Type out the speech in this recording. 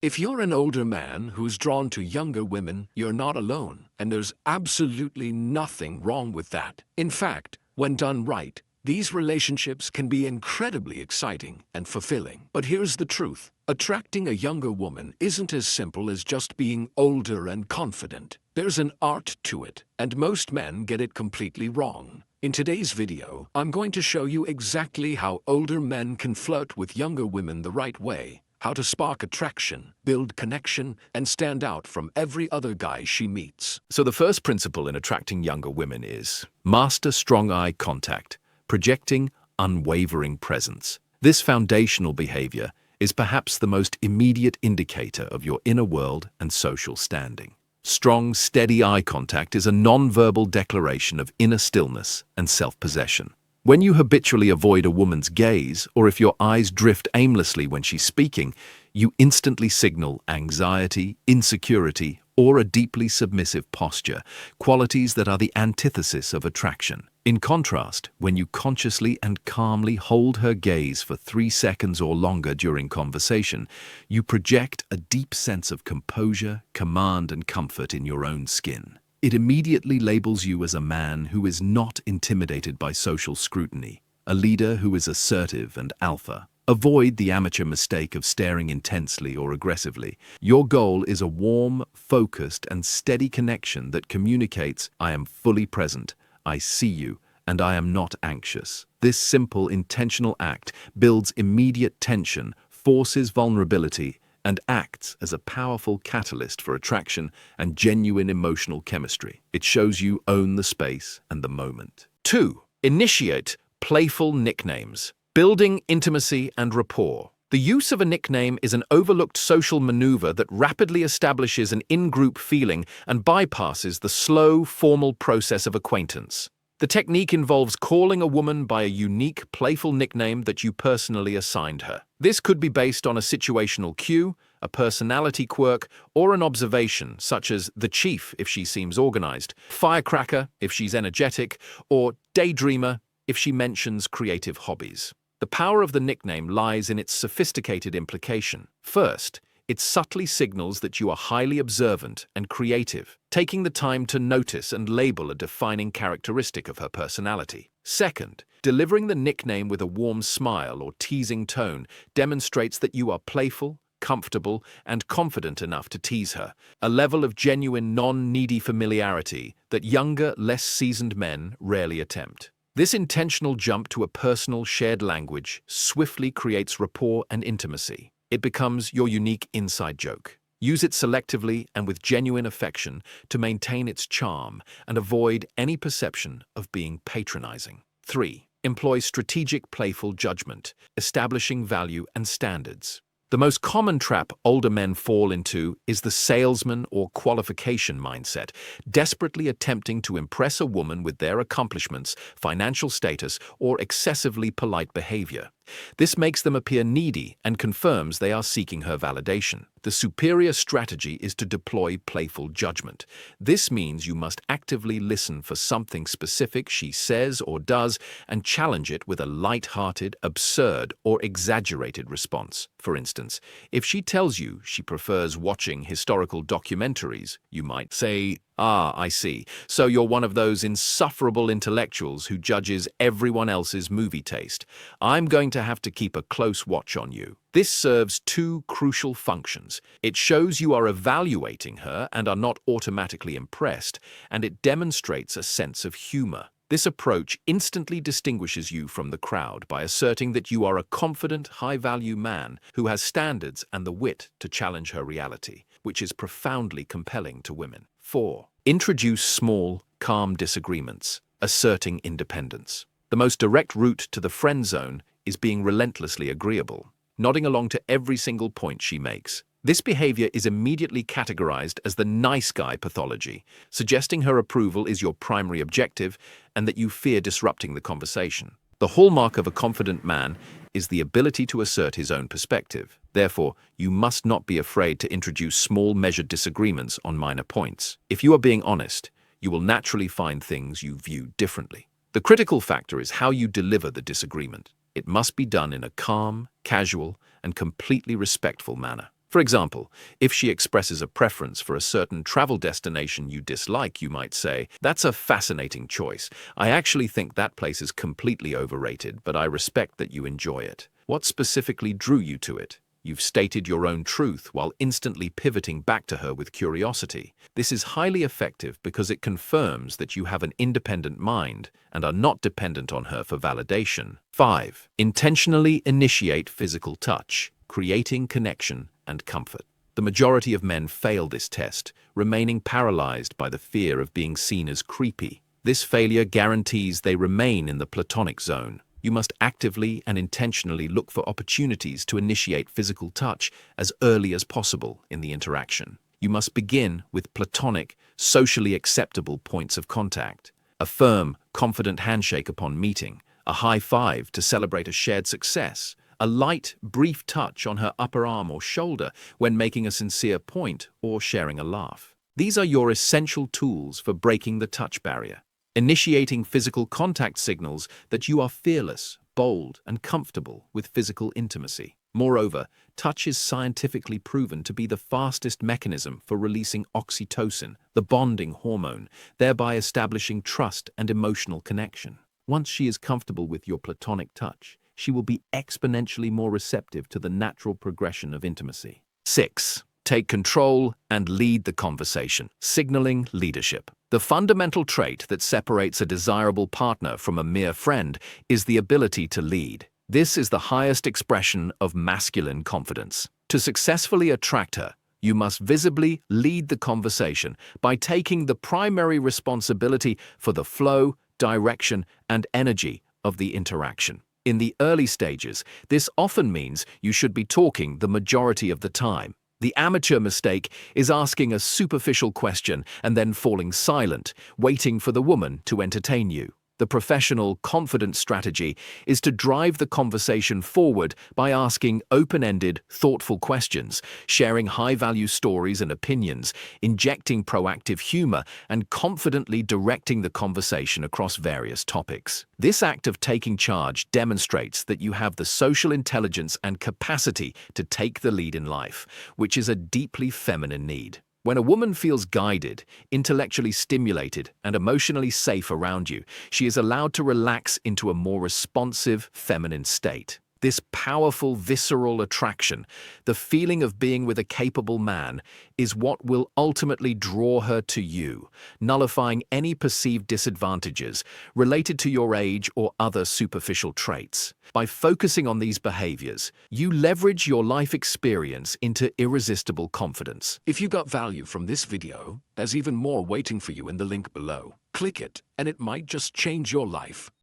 If you're an older man who's drawn to younger women, you're not alone, and there's absolutely nothing wrong with that. In fact, when done right, these relationships can be incredibly exciting and fulfilling. But here's the truth. Attracting a younger woman isn't as simple as just being older and confident. There's an art to it, and most men get it completely wrong. In today's video, I'm going to show you exactly how older men can flirt with younger women the right way, how to spark attraction, build connection, and stand out from every other guy she meets. So the first principle in attracting younger women is master strong eye contact, projecting unwavering presence. This foundational behavior is perhaps the most immediate indicator of your inner world and social standing. Strong, steady eye contact is a non-verbal declaration of inner stillness and self-possession. When you habitually avoid a woman's gaze, or if your eyes drift aimlessly when she's speaking, you instantly signal anxiety, insecurity, or a deeply submissive posture, qualities that are the antithesis of attraction. In contrast, when you consciously and calmly hold her gaze for 3 seconds or longer during conversation, you project a deep sense of composure, command, and comfort in your own skin. It immediately labels you as a man who is not intimidated by social scrutiny, a leader who is assertive and alpha. Avoid the amateur mistake of staring intensely or aggressively. Your goal is a warm, focused, and steady connection that communicates, "I am fully present, I see you, and I am not anxious." This simple, intentional act builds immediate tension, forces vulnerability, and acts as a powerful catalyst for attraction and genuine emotional chemistry. It shows you own the space and the moment. 2. Initiate playful nicknames. Building intimacy and rapport. The use of a nickname is an overlooked social maneuver that rapidly establishes an in-group feeling and bypasses the slow, formal process of acquaintance. The technique involves calling a woman by a unique, playful nickname that you personally assigned her. This could be based on a situational cue, a personality quirk, or an observation, such as the Chief if she seems organized, Firecracker if she's energetic, or Daydreamer if she mentions creative hobbies. The power of the nickname lies in its sophisticated implication. First, it subtly signals that you are highly observant and creative, taking the time to notice and label a defining characteristic of her personality. Second, delivering the nickname with a warm smile or teasing tone demonstrates that you are playful, comfortable, and confident enough to tease her, a level of genuine non-needy familiarity that younger, less seasoned men rarely attempt. This intentional jump to a personal, shared language swiftly creates rapport and intimacy. It becomes your unique inside joke. Use it selectively and with genuine affection to maintain its charm and avoid any perception of being patronizing. 3. Employ strategic, playful judgment, establishing value and standards. The most common trap older men fall into is the salesman or qualification mindset, desperately attempting to impress a woman with their accomplishments, financial status, or excessively polite behavior. This makes them appear needy and confirms they are seeking her validation. The superior strategy is to deploy playful judgment. This means you must actively listen for something specific she says or does and challenge it with a light-hearted, absurd, or exaggerated response. For instance, if she tells you she prefers watching historical documentaries, you might say, "Ah, I see. So you're one of those insufferable intellectuals who judges everyone else's movie taste. I'm going to have to keep a close watch on you." This serves 2 crucial functions. It shows you are evaluating her and are not automatically impressed, and it demonstrates a sense of humor. This approach instantly distinguishes you from the crowd by asserting that you are a confident, high-value man who has standards and the wit to challenge her reality, which is profoundly compelling to women. 4. Introduce small, calm disagreements, asserting independence. The most direct route to the friend zone is being relentlessly agreeable, nodding along to every single point she makes. This behavior is immediately categorized as the nice guy pathology, suggesting her approval is your primary objective and that you fear disrupting the conversation. The hallmark of a confident man is the ability to assert his own perspective. Therefore, you must not be afraid to introduce small, measured disagreements on minor points. If you are being honest, you will naturally find things you view differently. The critical factor is how you deliver the disagreement. It must be done in a calm, casual, and completely respectful manner. For example, if she expresses a preference for a certain travel destination you dislike, you might say, "That's a fascinating choice. I actually think that place is completely overrated, but I respect that you enjoy it. What specifically drew you to it?" You've stated your own truth while instantly pivoting back to her with curiosity. This is highly effective because it confirms that you have an independent mind and are not dependent on her for validation. 5. Intentionally initiate physical touch, creating connection and comfort. The majority of men fail this test, remaining paralyzed by the fear of being seen as creepy. This failure guarantees they remain in the platonic zone. You must actively and intentionally look for opportunities to initiate physical touch as early as possible in the interaction. You must begin with platonic, socially acceptable points of contact. A firm, confident handshake upon meeting, a high five to celebrate a shared success, a light, brief touch on her upper arm or shoulder when making a sincere point or sharing a laugh. These are your essential tools for breaking the touch barrier. Initiating physical contact signals that you are fearless, bold, and comfortable with physical intimacy. Moreover, touch is scientifically proven to be the fastest mechanism for releasing oxytocin, the bonding hormone, thereby establishing trust and emotional connection. Once she is comfortable with your platonic touch, she will be exponentially more receptive to the natural progression of intimacy. 6. Take control and lead the conversation, signaling leadership. The fundamental trait that separates a desirable partner from a mere friend is the ability to lead. This is the highest expression of masculine confidence. To successfully attract her, you must visibly lead the conversation by taking the primary responsibility for the flow, direction, and energy of the interaction. In the early stages, this often means you should be talking the majority of the time. The amateur mistake is asking a superficial question and then falling silent, waiting for the woman to entertain you. The professional, confident strategy is to drive the conversation forward by asking open-ended, thoughtful questions, sharing high-value stories and opinions, injecting proactive humor, and confidently directing the conversation across various topics. This act of taking charge demonstrates that you have the social intelligence and capacity to take the lead in life, which is a deeply feminine need. When a woman feels guided, intellectually stimulated, and emotionally safe around you, she is allowed to relax into a more responsive, feminine state. This powerful, visceral attraction, the feeling of being with a capable man, is what will ultimately draw her to you, nullifying any perceived disadvantages related to your age or other superficial traits. By focusing on these behaviors, you leverage your life experience into irresistible confidence. If you got value from this video, there's even more waiting for you in the link below. Click it, and it might just change your life.